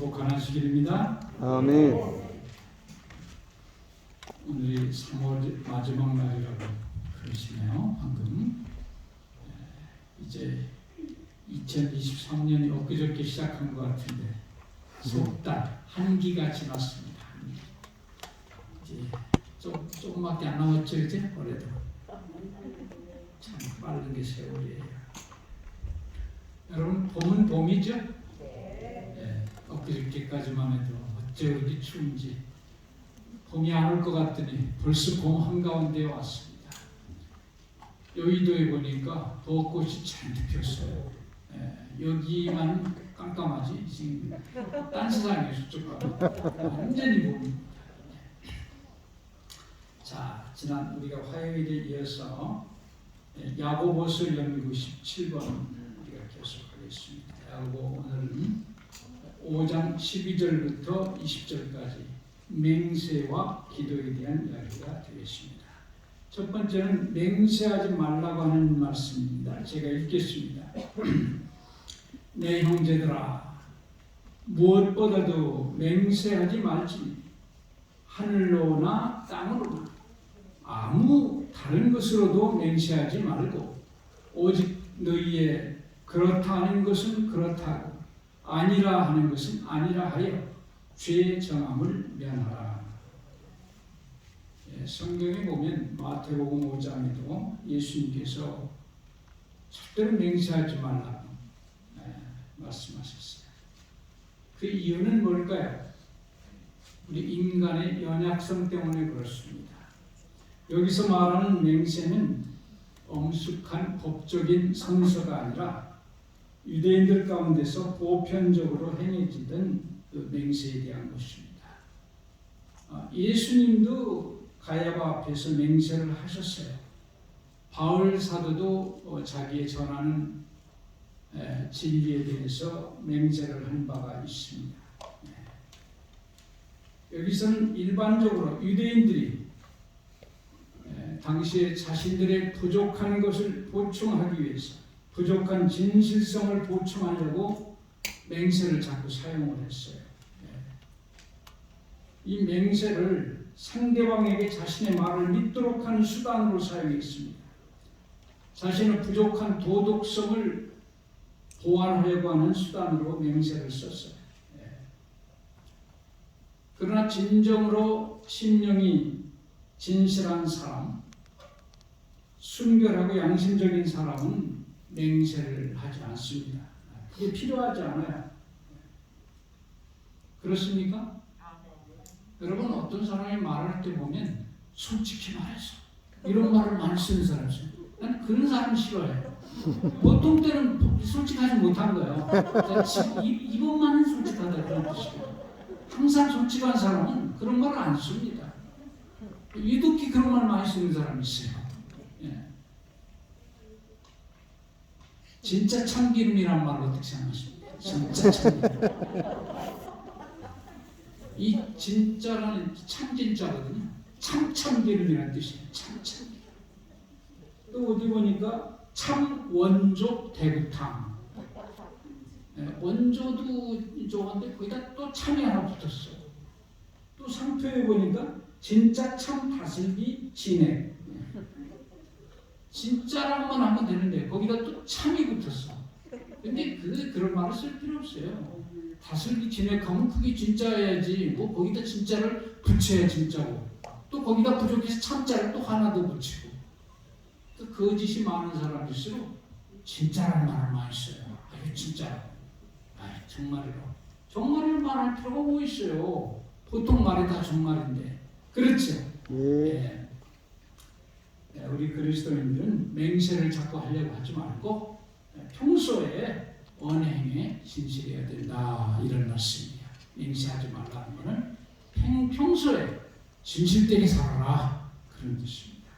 축복하는 주일입니다. 아멘. 오늘이 3월 마지막 날이라고 그러시네요. 방금 이제 2023년이 엊그저께 시작한 것 같은데 석 달, 한 기가 지났습니다. 이제 조금밖에 안 남았죠, 이제 올해도. 참 빠른 게 세월이에요. 여러분, 봄은 봄이죠? 네. 엊그저께까지만 해도 어째 그렇게 추운지 봄이 안 올 것 같더니 벌써 봄 한가운데에 왔습니다. 여의도에 보니까 벚꽃이 잔뜩 폈어요. 여기만 깜깜하지 지금 딴 세상에 저쪽 가면 완전히 봄입니다. 자, 지난 우리가 화요일에 이어서 야고보서 연구 17번 우리가 계속하겠습니다. 야고보 오늘은 5장 12절부터 20절까지 맹세와 기도에 대한 이야기가 되겠습니다. 첫 번째는 맹세하지 말라고 하는 말씀입니다. 제가 읽겠습니다. 내 형제들아, 무엇보다도 맹세하지 말지. 하늘로나 땅으로나 아무 다른 것으로도 맹세하지 말고 오직 너희의 그렇다 하는 것은 그렇다고 아니라 하는 것은 아니라 하여 죄의 정함을 면하라. 성경에 보면 마태복음 5장에도 예수님께서 절대로 맹세하지 말라고 말씀하셨어요. 그 이유는 뭘까요? 우리 인간의 연약성 때문에 그렇습니다. 여기서 말하는 맹세는 엄숙한 법적인 선서가 아니라 유대인들 가운데서 보편적으로 행해지던 그 맹세에 대한 것입니다. 예수님도 가야바 앞에서 맹세를 하셨어요. 바울 사도도 자기의 전하는 진리에 대해서 맹세를 한 바가 있습니다. 여기서는 일반적으로 유대인들이 당시에 자신들의 부족한 것을 보충하기 위해서 부족한 진실성을 보충하려고 맹세를 자꾸 사용을 했어요. 이 맹세를 상대방에게 자신의 말을 믿도록 하는 수단으로 사용했습니다. 자신의 부족한 도덕성을 보완하려고 하는 수단으로 맹세를 썼어요. 그러나 진정으로 심령이 진실한 사람, 순결하고 양심적인 사람은 맹세를 하지 않습니다. 그게 필요하지 않아요. 그렇습니까? 여러분, 어떤 사람이 말할 때 보면 솔직히 말해서 이런 말을 많이 쓰는 사람이 있어요. 난 그런 사람 싫어해요. 보통 때는 솔직하지 못한 거예요. 이것만은 솔직하다 그런 뜻이에요. 항상 솔직한 사람은 그런 말을 안 씁니다. 유독히 그런 말 많이 쓰는 사람이 있어요. 진짜 참기름이란 말로 어떻게 생각하십니까? 진짜 참기름. 이 진짜라는 참진짜거든요. 참기름이라는 뜻이에요. 참기름. 또 어디 보니까 참원조 대구탕. 원조도 좋은데 거기다 또 참이 하나 붙었어. 또 상표에 보니까 진짜 참 다슬기 진액. 진짜라고만 하면 되는데 거기다 또 참이 붙었어. 근데 그런 말을 쓸 필요 없어요. 다슬기 진액하면 그게 진짜야지. 뭐 거기다 진짜를 붙여야 진짜고. 또 거기다 부족해서 참자를 또 하나 더 붙이고. 또 거짓이 많은 사람일수록 진짜라는 말을 많이 써요. 아유 진짜. 정말이로. 정말을 말할 필요가 뭐 있어요. 보통 말이 다 정말인데. 그렇죠? 예. 우리 그리스도인들은 맹세를 자꾸 하려고 하지 말고 평소에 언행에 진실해야 된다. 이런 말씀이에요. 맹세하지 말라는 것은 평소에 진실되게 살아라. 그런 뜻입니다.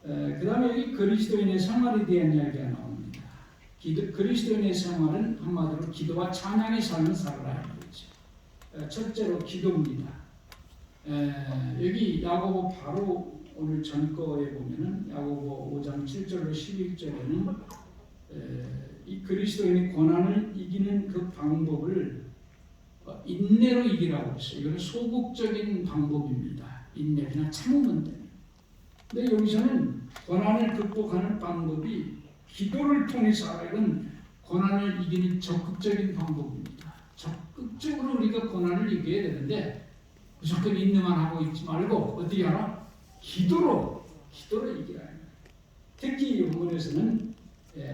그 다음에 여기 그리스도인의 생활에 대한 이야기가 나옵니다. 그리스도인의 생활은 한마디로 기도와 찬양의 삶을 살아라 하는 거죠. 첫째로 기도입니다. 여기 야고보 바로 오늘 전 거에 보면은 야고보 5장 7절로 11절에는 이 그리스도인의 고난을 이기는 그 방법을 인내로 이기라고 했어요. 이거는 소극적인 방법입니다. 인내, 그냥 참으면 돼요. 근데 여기서는 고난을 극복하는 방법이 기도를 통해서 이건 고난을 이기는 적극적인 방법입니다. 적극적으로 우리가 고난을 이겨야 되는데 무조건 인내만 하고 있지 말고 어떻게 하나? 기도로 이기라. 특히 이 본문에서는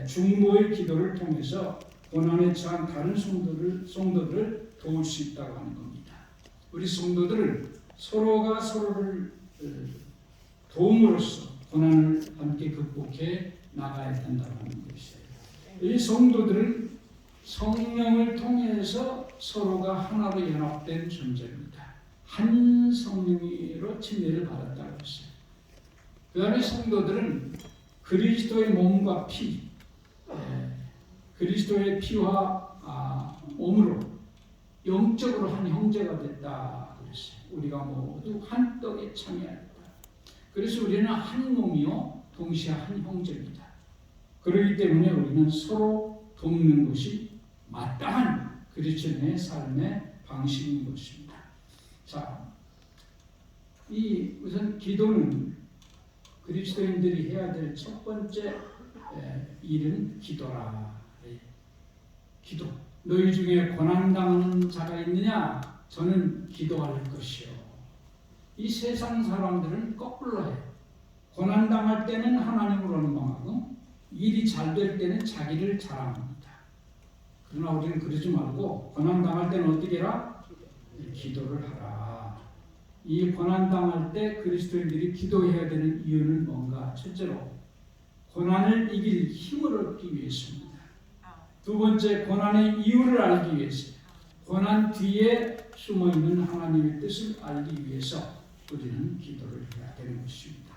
중보의 기도를 통해서 고난에 처한 다른 성도들을 도울 수 있다고 하는 겁니다. 우리 성도들을 서로가 서로를 도움으로써 고난을 함께 극복해 나가야 된다고 하는 것이에요. 이 성도들은 성령을 통해서 서로가 하나로 연합된 존재입니다. 한 성령으로 침례를 받았다고 했어요. 그 다음에 성도들은 그리스도의 몸과 피, 그리스도의 피와 몸으로 영적으로 한 형제가 됐다고 그랬어요. 우리가 모두 한 떡에 참여했다. 그래서 우리는 한 몸이요 동시에 한 형제입니다. 그렇기 때문에 우리는 서로 돕는 것이 마땅한 그리스도인의 삶의 방식인 것입니다. 자, 우선 기도는 그리스도인들이 해야 될 첫 번째 일은 기도라. 기도. 너희 중에 고난당하는 자가 있느냐? 저는 기도할 것이요. 이 세상 사람들은 거꾸로 해요. 고난당할 때는 하나님을 원망하고 일이 잘 될 때는 자기를 자랑합니다. 그러나 우리는 그러지 말고 고난당할 때는 어떻게 해라? 기도를 하라. 이 고난당할 때 그리스도인들이 기도해야 되는 이유는 뭔가? 첫째로 고난을 이길 힘을 얻기 위해서입니다. 두 번째, 고난의 이유를 알기 위해서, 고난 뒤에 숨어있는 하나님의 뜻을 알기 위해서 우리는 기도를 해야 되는 것입니다.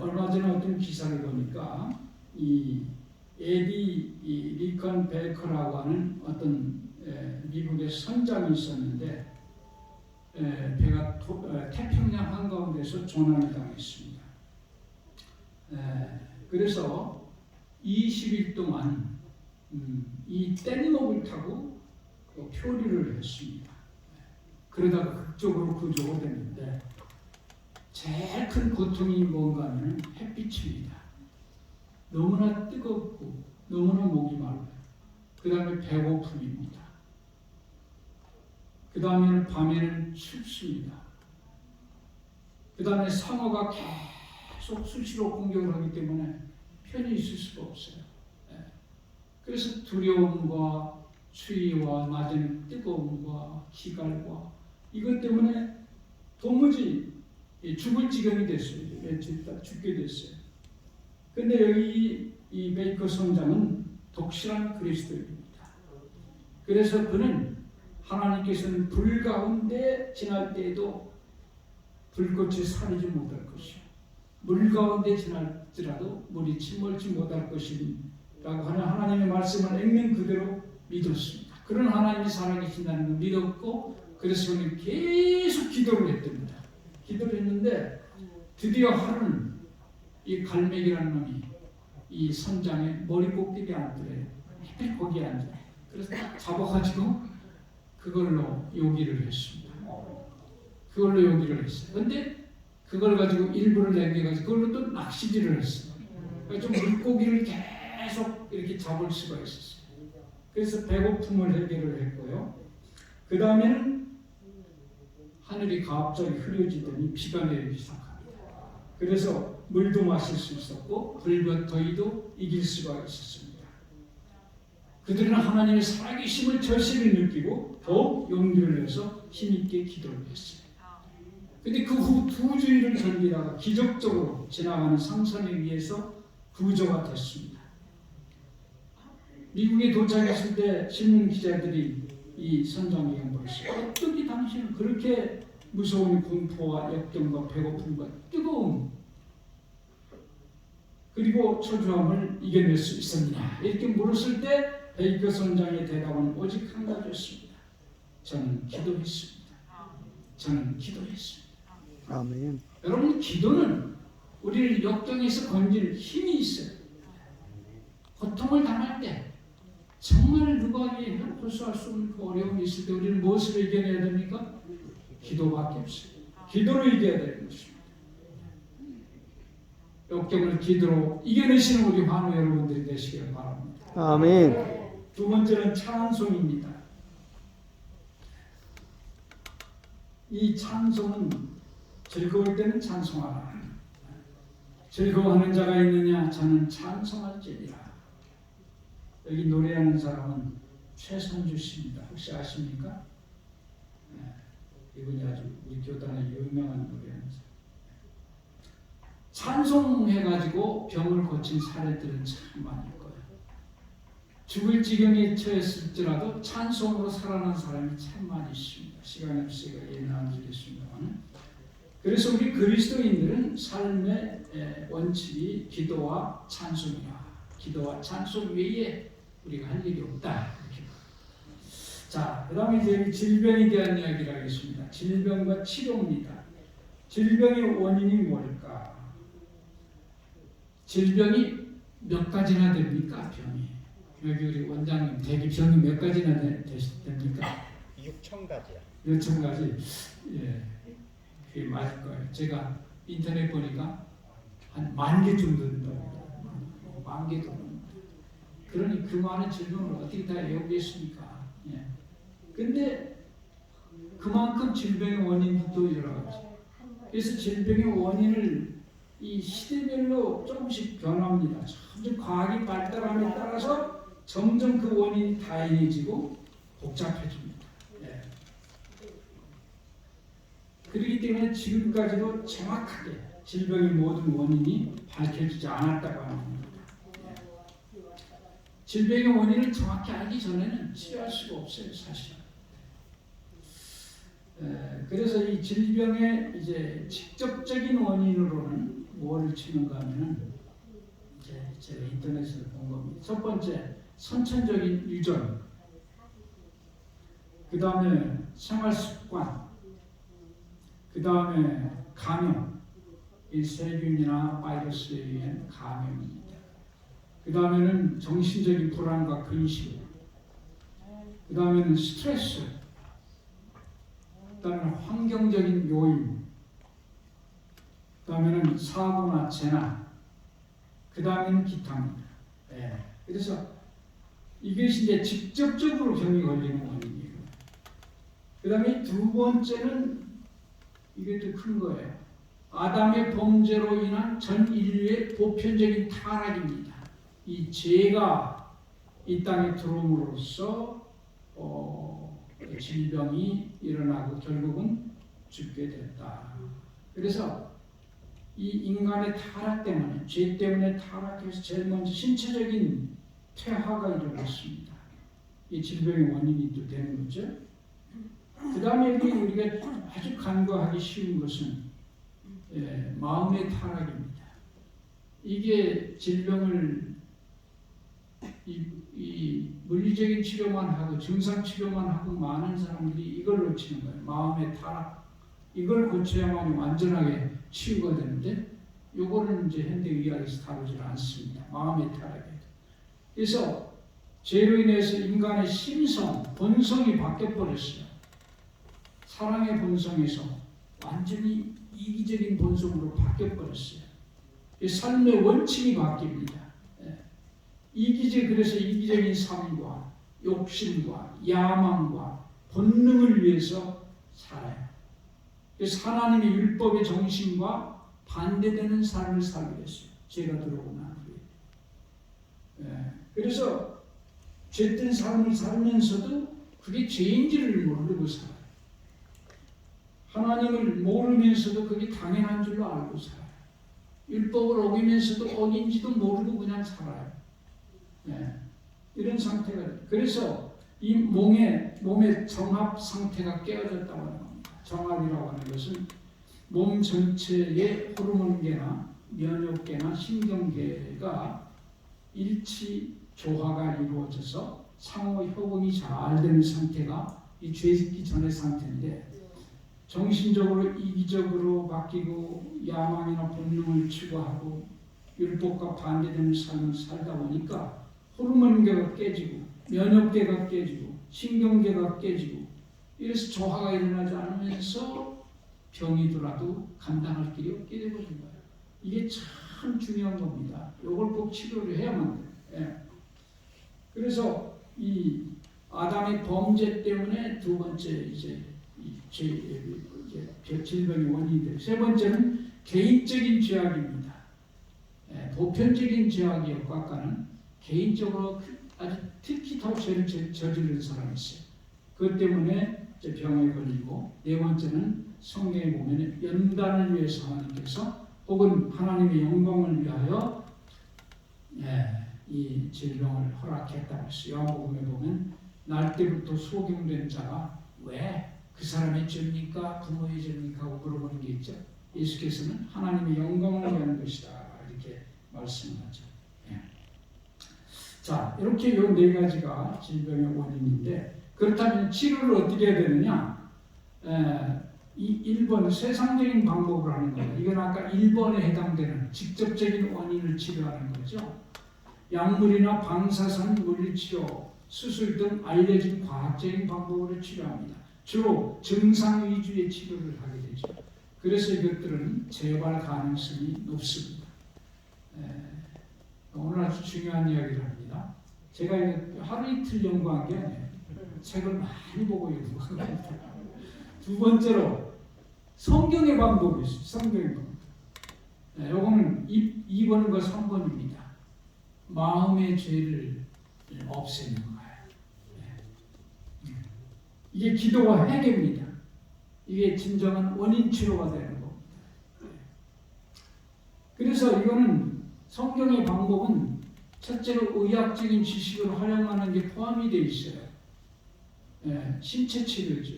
얼마 전에 어떤 기사를 보니까 이 에디 리컨 베이커라고 하는 어떤 미국의 선장이 있었는데 배가 태평양 한가운데서 조난을 당했습니다. 그래서 20일 동안 이 뗏목을 타고 표류를 했습니다. 그러다가 극적으로 구조가 됐는데 제일 큰 고통이 뭔가 하면 햇빛입니다. 너무나 뜨겁고 너무나 목이 말라요. 그 다음에 배고픔입니다. 그 다음에는 밤에는 춥습니다. 그 다음에 상어가 계속 수시로 공격을 하기 때문에 편히 있을 수가 없어요. 그래서 두려움과 추위와 낮에는 뜨거움과 기갈과 이것 때문에 도무지 죽을 지경이 됐어요. 며칠 있다 죽게 됐어요. 근데 여기 이 베이커 선장은 독실한 그리스도인입니다. 그래서 그는 하나님께서는 불 가운데 지날 때에도 불꽃이 사르지 못할 것이요 물 가운데 지날지라도 물이 침몰치 못할 것이라고 하는 하나님의 말씀을 읽는 그대로 믿었습니다. 그런 하나님이 살아계신다는 걸 믿었고 그래서 그는 계속 기도를 했답니다. 기도를 했는데 드디어 하루는 이 갈매기라는 놈이 이 선장의 머리 꼭대기에 앉더래요. 햇빛 거기에 앉아요. 그래서 딱 잡아가지고 그걸로 요기를 했습니다. 그걸로 요기를 했어요. 근데 그걸 가지고 일부를 남겨가지고 그걸로 또 낚시질을 했어요. 그래서 물고기를 계속 이렇게 잡을 수가 있었어요. 그래서 배고픔을 해결을 했고요. 그 다음에는 하늘이 갑자기 흐려지더니 비가 내리기 시작합니다. 그래서 물도 마실 수 있었고 불과 더위도 이길 수가 있었습니다. 그들은 하나님의 살아계심을 절실히 느끼고 더욱 용기를 내서 힘있게 기도를 했어요. 근데 그 후 두 주일을 견디다가 기적적으로 지나가는 상선에 의해서 구조가 됐습니다. 미국에 도착했을 때 신문 기자들이 이 선장에게 물었어요. 어떻게 당신은 그렇게 무서운 공포와 역경과 배고픔과 뜨거움 그리고 초조함을 이겨낼 수 있었느냐 이렇게 물었을 때 베이커 선장의 대답은 오직 한 가지였습니다. 저는 기도했습니다. 저는 기도했습니다. 아멘. 여러분 기도는 우리를 역경에서 건질 힘이 있어요. 고통을 당할 때 정말 누가 해소할 수 없는 그 어려움이 있을 때 우리는 무엇을 이겨내야 됩니까? 기도밖에 없어요. 기도로 이겨야 되는 것입니다. 역경을 기도로 이겨내시는 우리 환우 여러분들이 되시길 바랍니다. 아멘. 두 번째는 찬송입니다. 이 찬송은 즐거울 때는 찬송하라. 즐거워하는 자가 있느냐? 저는 찬송할지니라. 여기 노래하는 사람은 최선주 씨입니다. 혹시 아십니까? 네. 이분이 아주 우리 교단의 유명한 노래하는 사람. 찬송해가지고 병을 고친 사례들은 참 많을 거예요. 죽을 지경에 처했을지라도 찬송으로 살아난 사람이 참 많이 있습니다. 시간이 없으니까 예는 안 드리겠습니다만. 그래서 우리 그리스도인들은 삶의 원칙이 기도와 찬송이라. 기도와 찬송 외에 우리가 할 일이 없다. 자, 그 다음에 이제 질병에 대한 이야기를 하겠습니다. 질병과 치료입니다. 질병의 원인이 뭘까? 질병이 몇 가지나 됩니까? 병이. 여기 우리 원장님, 대기병이 몇 가지나 됩니까? 6,000가지야. 6,000가지. 예, 그게 맞을 거예요. 제가 인터넷 보니까 한 10,000개 정도 된다고. 10,000개 정도. 그러니 그 많은 질병을 어떻게 다 외우겠습니까? 예. 근데 그만큼 질병의 원인도 여러 가지. 그래서 질병의 원인을 이 시대별로 조금씩 변합니다. 점점 과학이 발달함에 따라서 점점 그 원인이 다양해지고 복잡해집니다. 예. 그렇기 때문에 지금까지도 정확하게 질병의 모든 원인이 밝혀지지 않았다고 하는 겁니다. 예. 질병의 원인을 정확히 알기 전에는 치료할 수가 없어요, 사실. 그래서 이 질병의 이제 직접적인 원인으로는 뭐를 치는가 하면은 이제 제가 인터넷에서 본 겁니다. 첫 번째, 선천적인 유전, 그 다음에 생활 습관, 그 다음에 감염, 이 세균이나 바이러스에 의한 감염입니다. 그 다음에는 정신적인 불안과 근심, 그 다음에는 스트레스, 그 다음에 환경적인 요인, 그 다음에는 사고나 재난, 그 다음에는 기타입니다. 네. 그래서 이것이 이제 직접적으로 병이 걸리는 원인이에요. 그 다음에 두 번째는 이게 더 큰 거예요. 아담의 범죄로 인한 전 인류의 보편적인 타락입니다. 이 죄가 이 땅에 들어옴으로써 질병이 일어나고 결국은 죽게 됐다. 그래서 이 인간의 타락 때문에, 죄 때문에 타락해서 제일 먼저 신체적인 퇴화가 일어났습니다. 이 질병의 원인이 또 되는 거죠. 그 다음에 우리가 아주 간과하기 쉬운 것은 마음의 타락입니다. 이게 질병을 이 물리적인 치료만 하고 증상 치료만 하고 많은 사람들이 이걸 놓치는 거예요. 마음의 타락. 이걸 고쳐야만 완전하게 치유가 되는데 이거는 이제 현대의학에서 다루지 않습니다. 마음의 타락이에요. 그래서 죄로 인해서 인간의 심성, 본성이 바뀌어버렸어요. 사랑의 본성에서 완전히 이기적인 본성으로 바뀌어버렸어요. 삶의 원칙이 바뀝니다. 그래서 이기적인 삶과 욕심과 야망과 본능을 위해서 살아요. 그래서 하나님의 율법의 정신과 반대되는 삶을 살게 됐어요. 죄가 들어오고 난 후에. 그래서 죄된 삶을 살면서도 그게 죄인지를 모르고 살아요. 하나님을 모르면서도 그게 당연한 줄로 알고 살아요. 율법을 어기면서도 어긴지도 모르고 그냥 살아요. 이런 상태가 돼요. 그래서 이 몸의 정합 상태가 깨어졌다고 하는 겁니다. 정합이라고 하는 것은 몸 전체의 호르몬계나 면역계나 신경계가 일치 조화가 이루어져서 상호 협응이 잘 되는 상태가 이 죄 짓기 전의 상태인데, 정신적으로 이기적으로 바뀌고 야망이나 본능을 추구하고 율법과 반대되는 삶을 살다 보니까 호르몬계가 깨지고 면역계가 깨지고 신경계가 깨지고 이래서 조화가 일어나지 않으면서 병이 들어도 감당할 길이 없게 되버린 거예요. 이게 참 중요한 겁니다. 이걸 꼭 치료를 해야만 돼요. 예. 그래서 이 아담의 범죄 때문에 두 번째 이제 질병의 원인이 돼요. 세 번째는 개인적인 죄악입니다. 예, 보편적인 죄악이었고 아까는 개인적으로 아주 특히 더 죄를 저지른 사람이 있어요. 그것 때문에 이제 병에 걸리고 네 번째는 성경에 보면 연단을 위해서 하나님께서 혹은 하나님의 영광을 위하여 이 질병을 허락했다고 했어요. 요한복음에 보면 날 때부터 소경된 자가 왜 그 사람의 죄입니까? 부모의 죄입니까? 하고 물어보는 게 있죠. 예수께서는 하나님의 영광을 위한 것이다 이렇게 말씀하죠. 예. 자, 이렇게 요 네 가지가 질병의 원인인데 그렇다면 치료를 어떻게 해야 되느냐? 이 1번 세상적인 방법을 하는 거예요. 이건 아까 1번에 해당되는 직접적인 원인을 치료하는 거죠. 약물이나 방사선 물리치료, 수술 등 알려진 과학적인 방법으로 치료합니다. 주로 증상 위주의 치료를 하게 되죠. 그래서 이것들은 재발 가능성이 높습니다. 오늘 아주 중요한 이야기를 합니다. 제가 하루 이틀 연구한 게 아니에요. 책을 많이 보고 연구한 겁니다. 두 번째로 성경의 방법이 있어요. 성경의 방법. 요거는 2번과 3번입니다. 마음의 죄를 없애는 거예요. 이게 기도와 회개입니다. 이게 진정한 원인 치료가 되는 겁니다. 그래서 이거는 성경의 방법은 첫째로 의학적인 지식을 활용하는 게 포함이 되어 있어요. 신체 치료죠.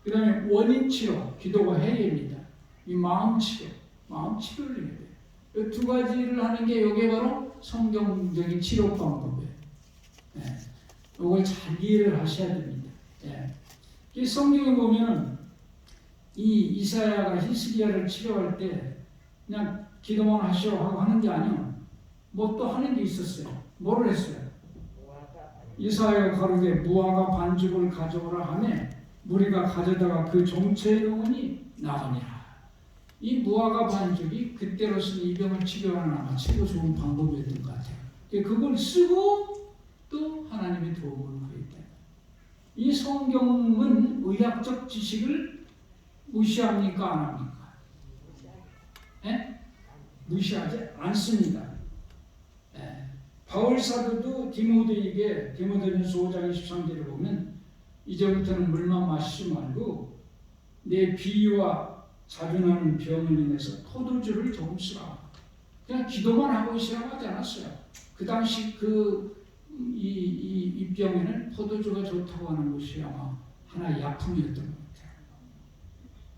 그 다음에 원인 치료, 기도와 회개입니다. 이 마음 치료, 마음 치료를 해야 돼요. 이 두 가지를 하는 게 이게 바로 성경적인 치료 방법이에요. 이걸 잘 이해를 하셔야 됩니다. 이 성경에 보면 이 이사야가 히스기야를 치료할 때 그냥 기도만 하시오 하고 하는 게 아니에요. 뭐 또 하는 게 있었어요. 뭐를 했어요? 이사야가 가로되 무화과 반죽을 가져오라 하매 무리가 가져다가 그 종처에 넣으니 나으니라. 이 무화과 반죽이 그때로서는 이 병을 치료하는 아마 최고 좋은 방법이었던 것 같아요. 그걸 쓰고 또 하나님의 도움을 구했다. 이 성경은 의학적 지식을 무시합니까? 안 합니까? 무시하지 않습니다. 바울 사도도 디모데에게 디모데전서 5장 23절을 보면 이제부터는 물만 마시지 말고 내 비위와 자주 나는 병을 인해서 포도주를 조금 쓰라. 그냥 기도만 하고 있으라고 하지 않았어요. 그 당시 이 병에는 포도주가 좋다고 하는 것이 아마 하나의 약품이었던 것 같아요.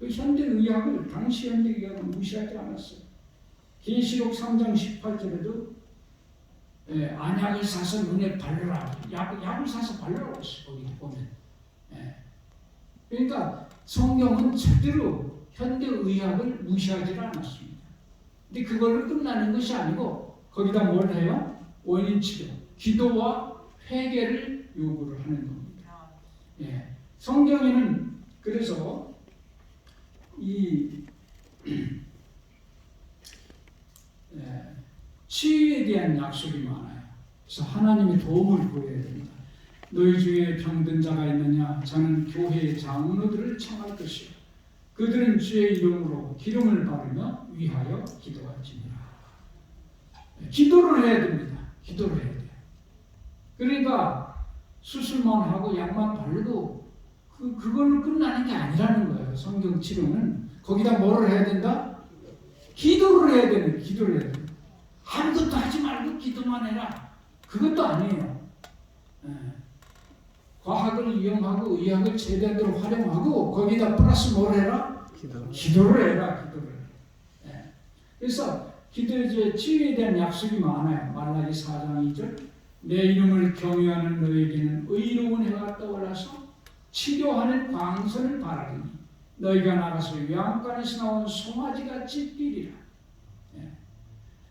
그 현대의학을 당시 현대의학은 무시하지 않았어요. 계시록 3장 18절에도 안약을 사서 눈에 바르라. 약을 사서 바르라고 했어요. 거기 보면. 그러니까 성경은 절대로 현대의학을 무시하지 않았습니다. 근데 그걸로 끝나는 것이 아니고 거기다 뭘 해요? 원인 치료, 기도와 회개를 요구를 하는 겁니다. 성경에는 그래서 치유에 대한 약속이 많아요. 그래서 하나님의 도움을 구해야 됩니다. 너희 중에 병든 자가 있느냐? 저는 교회의 장로들을 청할 것이요. 그들은 주의 이름으로 기름을 바르며 위하여 기도할지니라. 기도를 해야 됩니다. 기도를 해야 돼요. 그러니까 수술만 하고 약만 바르고 그걸로 끝나는 게 아니라는 거예요. 성경 치료는 거기다 뭐를 해야 된다? 기도를 해야 되는, 기도를 해야 돼요. 아무것도 하지 말고 기도만 해라. 그것도 아니에요. 과학을 이용하고 의학을 최대한으로 활용하고 거기다 플러스 뭘 해라? 기도를 해라. 기도를. 그래서 기도의 치유에 대한 약속이 많아요. 말라기 4장 2절 내 이름을 경외하는 너에게는 의로운 해가 떠올라서 치료하는 광선을 바라리니 너희가 나가서 외양간에서 나온 송아지같이 뛰리라.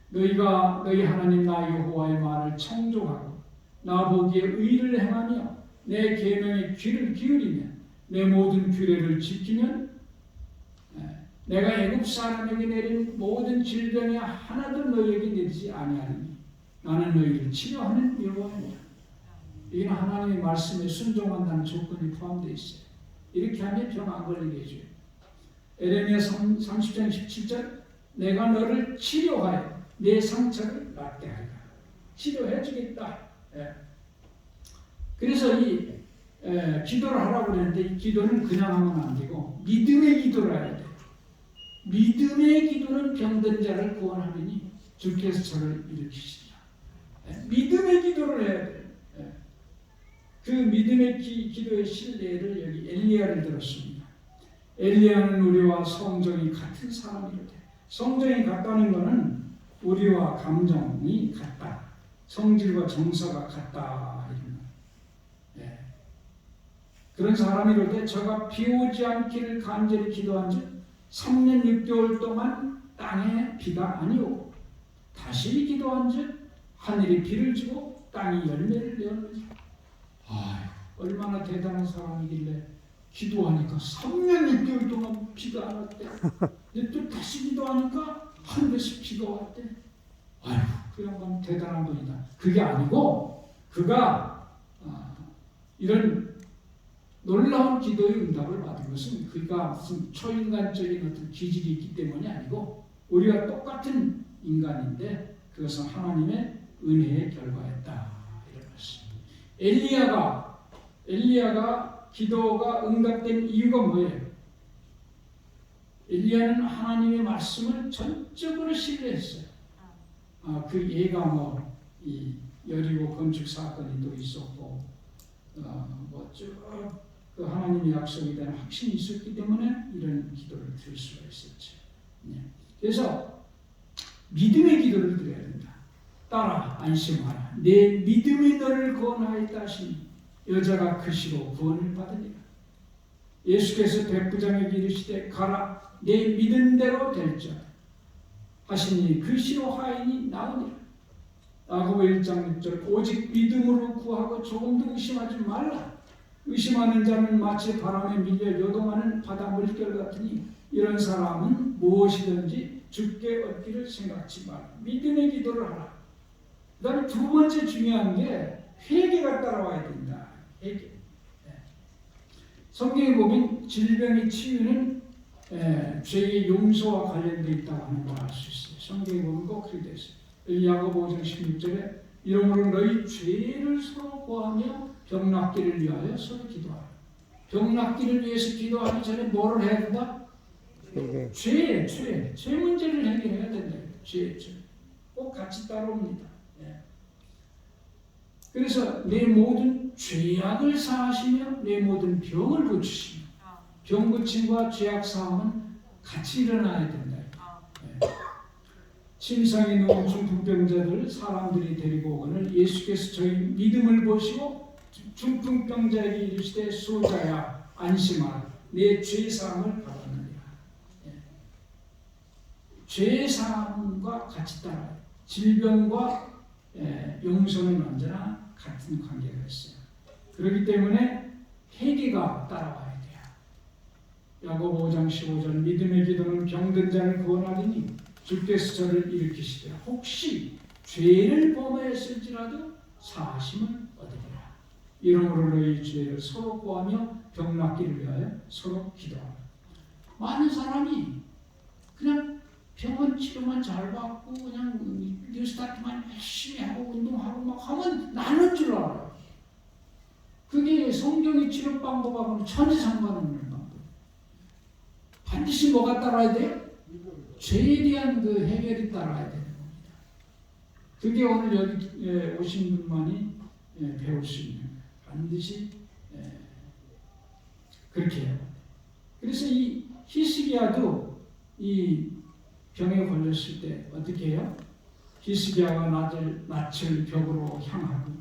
너희가 너희 하나님 나 여호와의 말을 청종하고 나보기에 의를 행하며 내 계명에 귀를 기울이며 내 모든 규례를 지키면 내가 애굽 사람에게 내린 모든 질병이 하나도 너희에게 내리지 아니하리니 나는 너희를 치료하는 여호와니라. 이는 하나님의 말씀에 순종한다는 조건이 포함되어 있어요. 이렇게 하면 병 안 걸리게 해줘요. 에레미야 30장 17절 내가 너를 치료하여 내 상처를 낫게 하리라. 치료해 주겠다. 그래서 이 기도를 하라고 그랬는데 이 기도는 그냥 하면 안 되고 믿음의 기도를 해야 돼요. 믿음의 기도는 병든 자를 구원하리니 주께서 저를 일으키시리라. 믿음의 기도를 해야 돼요. 그 믿음의 기도의 신뢰를 여기 엘리야를 들었습니다. 엘리야는 우리와 성정이 같은 사람이로되 성정이 같다는 것은 우리와 감정이 같다. 성질과 정서가 같다. 이런 그런 사람이로되 저가 비 오지 않기를 간절히 기도한 즉 3년 6개월 동안 땅에 비가 아니오고 다시 기도한 즉 하늘이 비를 주고 땅이 열매를 내었느니라. 얼마나 대단한 사람이길래 기도하니까 3년 6개월 동안 비가 안 왔대. 근데 또 다시 기도하니까 하늘에서 비가 왔대. 그 양반 대단한 분이다. 그게 아니고 그가 이런 놀라운 기도의 응답을 받은 것은 그가 무슨 초인간적인 어떤 기질이 있기 때문이 아니고 우리가 똑같은 인간인데 그것은 하나님의 은혜의 결과였다. 이런 것입니다. 엘리야가 기도가 응답된 이유가 뭐예요? 엘리야는 하나님의 말씀을 전적으로 신뢰했어요. 그 예가 이 여리고 건축 사건이 또 있었고 그 하나님의 약속에 대한 확신이 있었기 때문에 이런 기도를 드릴 수가 있었죠. 그래서 믿음의 기도를 드려야 된다. 따라 안심하라. 내 믿음이 너를 구원하였다 하시니 여자가 크시고 구원을 받으리라. 예수께서 백부장에게 이르시되 가라 내 믿은 대로 될지어다 하시니 그 시로 하인이 나오니라. 야고보 1장 6절 오직 믿음으로 구하고 조금도 의심하지 말라. 의심하는 자는 마치 바람에 밀려 요동하는 바다 물결 같으니 이런 사람은 무엇이든지 주께 얻기를 생각지 말라. 믿음의 기도를 하라. 그 다음에 두 번째 중요한 게 회개가 따라와야 된다. 회개. 성경에 보면 질병의 치유는 죄의 용서와 관련되어 있다고 하는 걸 알 수 있어요. 성경에 보면 꼭 그렇게 되어 있어요. 야고보 5장 16절에 이러므로 너희 죄를 서로 구하며 병 낫기를 위하여 서로 기도하라. 병 낫기를 위해서 기도하기 전에 뭐를 해야 된다? 죄 문제를 해결해야 된다. 죄. 꼭 같이 따라옵니다. 그래서 내 모든 죄악을 사하시며 내 모든 병을 고치시며 병 고침과 죄악 사함은 같이 일어나야 된다. 침상에 누운 중풍병자들 사람들이 데리고 오거늘 예수께서 저희 믿음을 보시고 중풍병자에게 이르시되 소자야 안심하라 내 죄사함을 받았느니라. 죄사함과 같이 따라요. 질병과 용서는 언제나 같은 관계가 있어요. 그렇기 때문에 회개가 따라와야 돼요. 야고보 5장 15절 믿음의 기도는 병든 자를 구원하리니 주께서 저를 일으키시되 혹시 죄를 범하였을지라도 사하심을 얻으리라. 이러므로 너희 죄를 서로 구하며 병 낫기를 위하여 서로 기도하라. 많은 사람이 그냥 병원 치료만 잘 받고 그냥 뉴스타트만 열심히 하고 운동하고 막 하면 나는 줄 알아요. 그게 성경의 치료 방법하고는 전혀 상관없는 방법. 반드시 뭐가 따라야 돼요? 죄에 대한 그 해결이 따라야 되는 겁니다. 그게 오늘 여기 오신 분만이 배울 수 있는 거예요. 반드시 그렇게 해요. 그래서 이 히스기야도 이 병에 걸렸을 때 어떻게 해요? 히스기야가 낯을 벽으로 향하고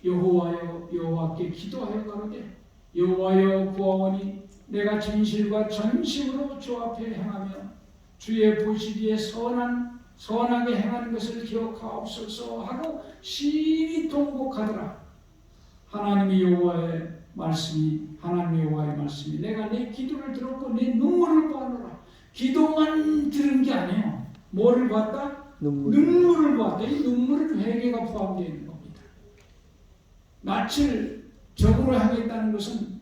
여호와여 여호와께 기도하여 가로되 여호와여 구하오니 내가 진실과 전심으로 주 앞에 행하며 주의 보시기에 선하게 행하는 것을 기억하옵소서 하고 심히 통곡하더라. 하나님의 여호와의 말씀이 내가 내 기도를 들었고 내 눈물을 보았노라. 기도만 들은 게 아니에요. 뭐를 봤다? 눈물을 봤다. 이 눈물은 회개가 포함되어 있는 겁니다. 낯을 적으로 하겠다는 것은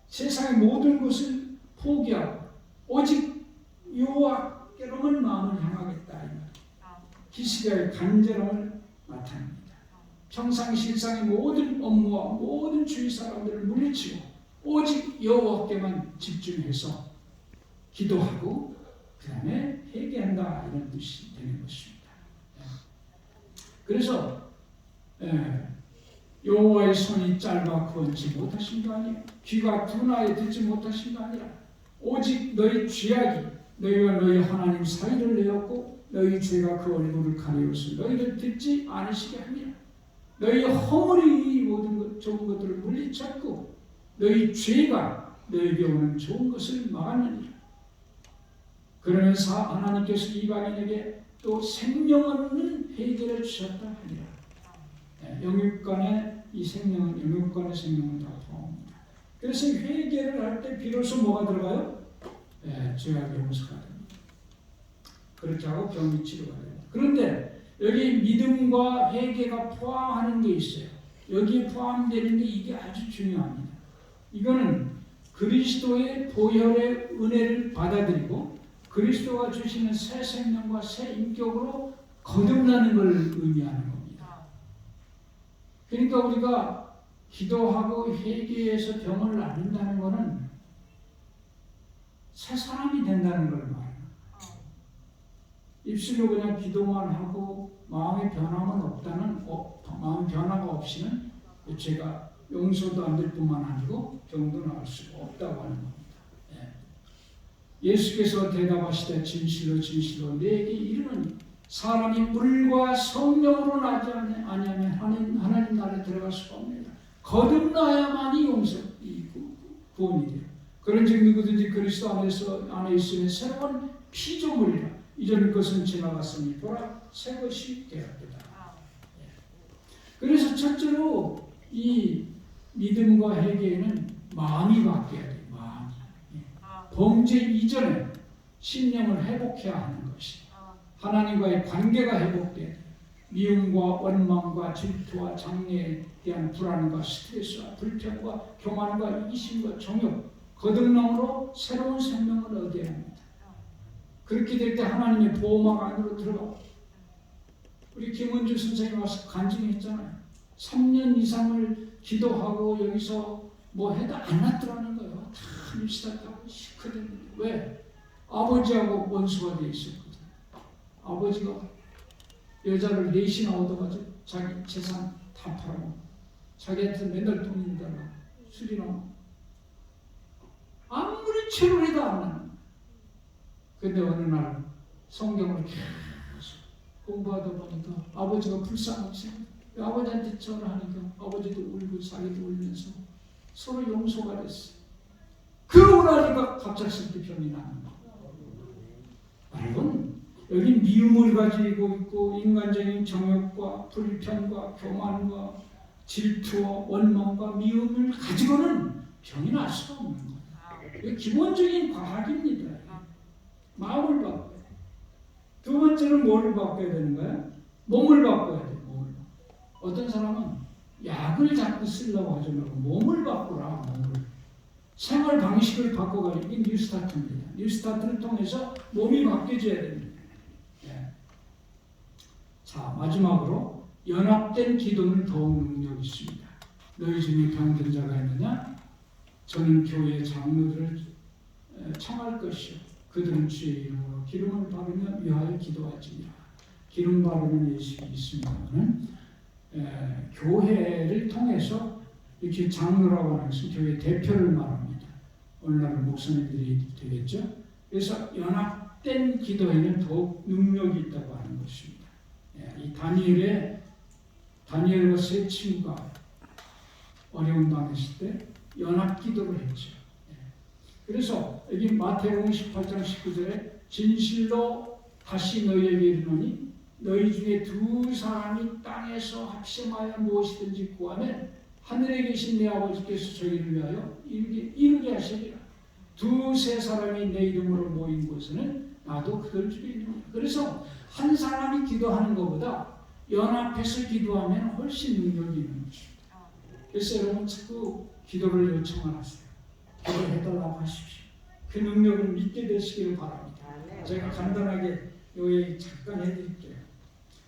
세상의 모든 것을 포기하고 오직 여호와께로만 마음을 향하겠다. 기시가의 간절함을 나타냅니다. 평상실상의 모든 업무와 모든 주위 사람들을 물리치고 오직 여호와께만 집중해서 기도하고 그 다음에 회개한다, 이런 뜻이 되는 것입니다. 그래서 여호와의 손이 짧아 구원치 못하신 거 아니에요. 귀가 둔하여 듣지 못하신 거 아니라 오직 너희 죄악이 너희와 너희 하나님 사이를 내었고 너희 죄가 그 얼굴을 가리워서 너희를 듣지 않으시게 하니라. 너희 허물이 이 모든 좋은 것들을 물리쳤고 너희 죄가 너희에게 오는 좋은 것을 막았느니라. 그러면서 하나님께서 이방인에게 또 생명 없는 회개를 주셨다 하니라. 영육간의 이 생명은 영육간의 생명은 다 포함합니다. 그래서 회개를 할 때 비로소 뭐가 들어가요? 죄악 용서가 됩니다. 그렇게 하고 병이 치료가 됩니다. 그런데 여기 믿음과 회개가 포함하는 게 있어요. 여기에 포함되는 게 이게 아주 중요합니다. 이거는 그리스도의 보혈의 은혜를 받아들이고 그리스도가 주시는 새 생명과 새 인격으로 거듭나는 걸 의미하는 겁니다. 그러니까 우리가 기도하고 회개해서 병을 앓는다는 것은 새 사람이 된다는 걸 말해요. 입술로 그냥 기도만 하고 마음의 변함은 없다는, 마음 변화가 없이는 죄가 용서도 안 될 뿐만 아니고 병도 나을 수가 없다고 하는 겁니다. 예수께서 대답하시되 진실로 진실로 내게 이르노니 사람이 물과 성령으로 나지 아니하면 하나님 나라에 들어갈 수가 없습니다. 거듭나야만이 구원이 돼요. 그런즉 누구든지 그리스도 안에 있으면 새로운 피조물이라. 이전 것은 지나갔으니 보라 새 것이 되었도다. 그래서 첫째로 이 믿음과 회개에는 마음이 바뀌어야 돼요. 마음이. 범죄 이전에 신령을 회복해야 하는 것이 하나님과의 관계가 회복돼야 돼요. 미움과 원망과 질투와 장래에 대한 불안과 스트레스와 불평과 교만과 이기심과 정욕, 거듭남으로 새로운 생명을 얻어야 합니다. 그렇게 될 때 하나님의 보호막 안으로 들어가고 우리 김원주 선생님 와서 간증했잖아요. 3년 이상을 기도하고 여기서 뭐 해도 안 낫더라는 거예요. 다 밀시다고 시커랬는데 왜? 아버지하고 원수가 돼 있었거든. 아버지가 여자를 넷이나 얻어가지고 자기 재산 다 팔아먹고 자기한테 맨날 돈 달라고 술이나 아무리 치료해도 안 나는 거예요. 근데 어느 날 성경을 계속 공부하다 보니까 아버지가 불쌍하지. 아버지한테 전화하니까 아버지도 울고 자기도 울면서 서로 용서가 됐어. 그러고 나니까 갑작스럽게 병이 나는 거예요. 여러분, 여기 미움을 가지고 있고 인간적인 정욕과 불편과 교만과 질투와 원망과 미움을 가지고는 병이 날 수가 없는 거예요. 이게 기본적인 과학입니다. 마음을 바꿔야 돼. 두 번째는 뭐를 바꿔야 되는 거야? 몸을 바꿔야 돼. 몸을. 어떤 사람은 약을 자꾸 쓰려고 하지 말고 몸을 바꾸라. 몸을. 생활 방식을 바꿔가지고 이게 뉴스타트입니다. 뉴스타트를 통해서 몸이 바뀌어져야 됩니다. 자, 마지막으로 연합된 기도는 더욱 능력이 있습니다. 너희 중에 병든 자가 있느냐? 저는 교회 장로들을 청할 것이요. 그들은 주의 이름으로 기름을 바르며 위하여 기도할지니라. 기름 바르는 예식이 있습니다는 교회를 통해서 이렇게 장로라고 하는 것은 교회 대표를 말합니다. 오늘날은 목사님들이 되겠죠. 그래서 연합된 기도에는 더욱 능력이 있다고 하는 것입니다. 이 다니엘과 세 친구가 어려움 당했을 때 연합 기도를 했죠. 그래서 여기 마태복음 18장 19절에 진실로 다시 너희에게 이르노니 너희 중에 두 사람이 땅에서 합심하여 무엇이든지 구하면 하늘에 계신 내 아버지께서 저희를 위하여 이루게 하시리라. 두세 사람이 내 이름으로 모인 곳에는 나도 그들 중에 있느니라. 그래서 한 사람이 기도하는 것보다 연합해서 기도하면 훨씬 능력이 있는 것입니다. 그래서 여러분 자꾸 기도를 요청을 하세요. 기도해달라고 하십시오. 그 능력을 믿게 되시기를 바랍니다. 제가 간단하게 요 얘기 잠깐 해드릴게요.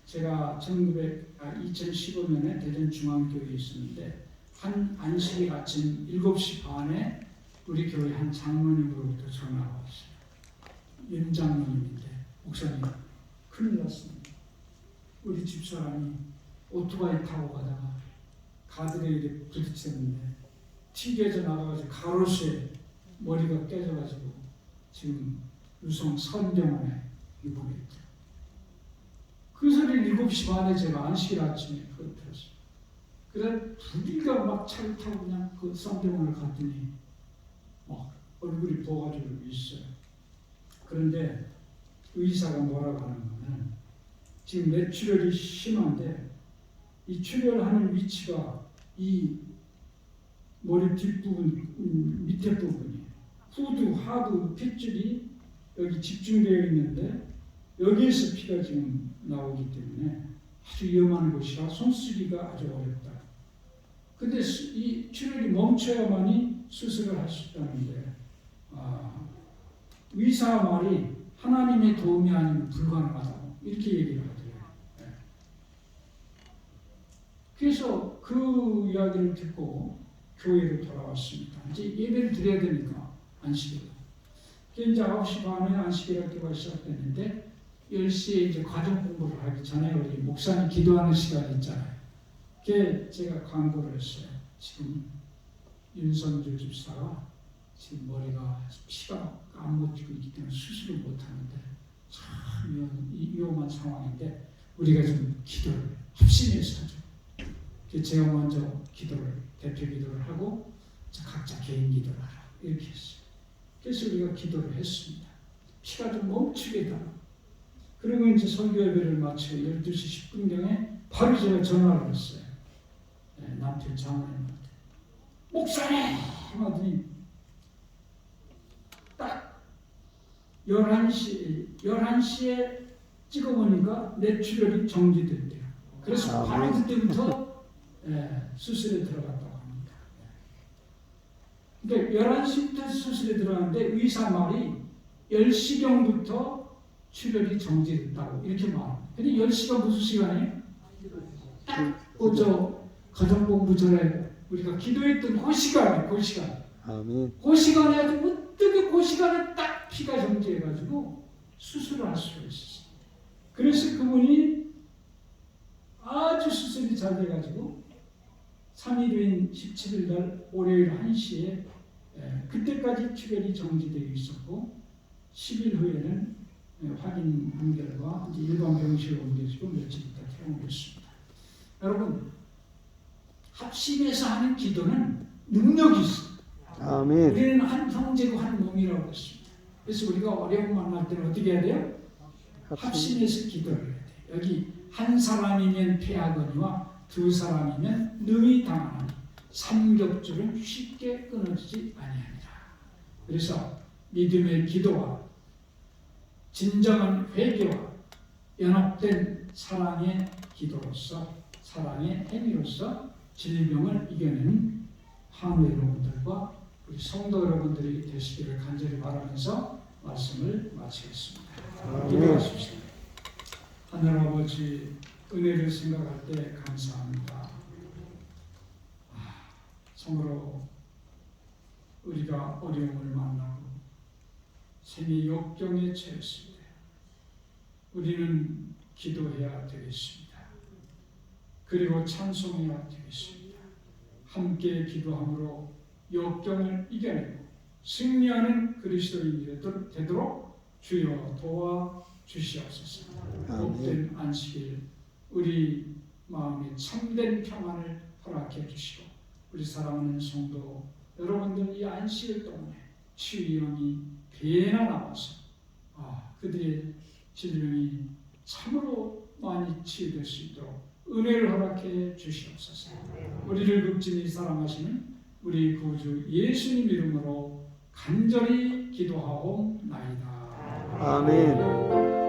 제가 2015년에 대전중앙교회에 있었는데 한 안식일 아침 7시 반에 우리 교회 한 장로님으로부터 전화가 왔어요. 윤 장로님인데 목사님 큰일 났습니다. 우리 집사람이 오토바이 타고 가다가 가드레일에 부딪혔는데 튀겨져 나가가지고 가로수에 머리가 깨져가지고 지금 유성 선병원에 입원했죠. 그 소리를 7시 반에 제가 안식일 아침에 그걸 들었어요. 그래서 둘이가 막 차를 타고 그냥 그 선병원을 갔더니 막 얼굴이 부어가지고 있어요. 그런데 의사가 뭐라고 하는 거는 지금 뇌출혈이 심한데 이 출혈하는 위치가 이 머리 뒷부분, 밑에 부분이에요. 후두, 하부, 핏줄이 여기 집중되어 있는데 여기에서 피가 지금 나오기 때문에 아주 위험한 곳이라 손쓰기가 아주 어렵다. 근데 이 출혈이 멈춰야만이 수술을 할 수 있다는데 의사 말이 하나님의 도움이 아니면 불가능하다고 이렇게 얘기를 하더라고요. 네. 그래서 그 이야기를 듣고 교회로 돌아왔습니다. 이제 예배를 드려야 되니까 안식일. 이제 9시 반에 안식일 학교가 시작됐는데 10시에 이제 과정 공부를 하기 전에 우리 목사님 기도하는 시간이 있잖아요. 그게 제가 광고를 했어요. 지금 윤성주 집사가 지금 머리가 피가 안 묻히고 있기 때문에 수술을 못 하는데 참 위험한 상황인데 우리가 좀 기도를 합심해서 하죠. 제가 먼저 대표 기도를 하고 각자 개인 기도를 하라 이렇게 했어요. 그래서 우리가 기도를 했습니다. 피가 좀 멈추게 달라고. 그리고 이제 설교 예배를 마치고 12시 10분경에 바로 제가 전화를 했어요. 네, 남편 장모님한테. 목사님! 하더니 딱 11시에 찍어보니까 뇌출혈이 정지됐대요. 그래서 바로 그때부터 수술에 들어갔다고 합니다. 그러니까 11시부터 수술에 들어갔는데 의사 말이 10시경부터 출혈이 정지됐다고 이렇게 말합니다. 근데 10시가 무슨 시간이에요? 딱 가정공부 전에 우리가 기도했던 그 시간이에요. 그 시간. 아멘. 그 시간에 아주 어떻게 그 시간에 딱 피가 정지해가지고 수술을 할 수가 있었어요. 그래서 그분이 아주 수술이 잘 돼가지고 3일인 17일 날 월요일 1시에 그때까지 출혈이 정지되어 있었고 10일 후에는 확인한 결과 이제 일반 병실로 옮겨지고 며칠 있다 퇴원했습니다. 여러분 합심해서 하는 기도는 능력이 있어요. 아멘. 우리는 한 형제고 한 몸이라고 했습니다. 그래서 우리가 어려움 만날 때는 어떻게 해야 돼요? 합심해서 기도를 해야 돼요. 여기 한 사람이면 패하거니와 두 사람이면 능히 당하니 삼겹줄은 쉽게 끊어지지 아니하니라. 그래서 믿음의 기도와 진정한 회개와 연합된 사랑의 기도로서 사랑의 행위로서 질병을 이겨내는 한우 여러분들과 우리 성도 여러분들이 되시기를 간절히 바라면서 말씀을 마치겠습니다. 기도하십시오. 하늘 아버지 은혜를 생각할 때 감사합니다. 참으로 우리가 어려움을 만나고 생의 역경에 처했을 때 우리는 기도해야 되겠습니다. 그리고 찬송해야 되겠습니다. 함께 기도함으로 역경을 이겨내고 승리하는 그리스도인이 되도록 주여 도와 주시옵소서. 복된 안식일 우리 마음에 참된 평안을 허락해 주시고 우리 사랑하는 성도 여러분들 이 안식일 동안에 치유의 영이 배나 나와서 그들의 질병이 참으로 많이 치유될 수 있도록 은혜를 허락해 주시옵소서. 우리를 극진히 사랑하시는 우리 구주 예수님 이름으로 간절히 기도하옵나이다. 아멘.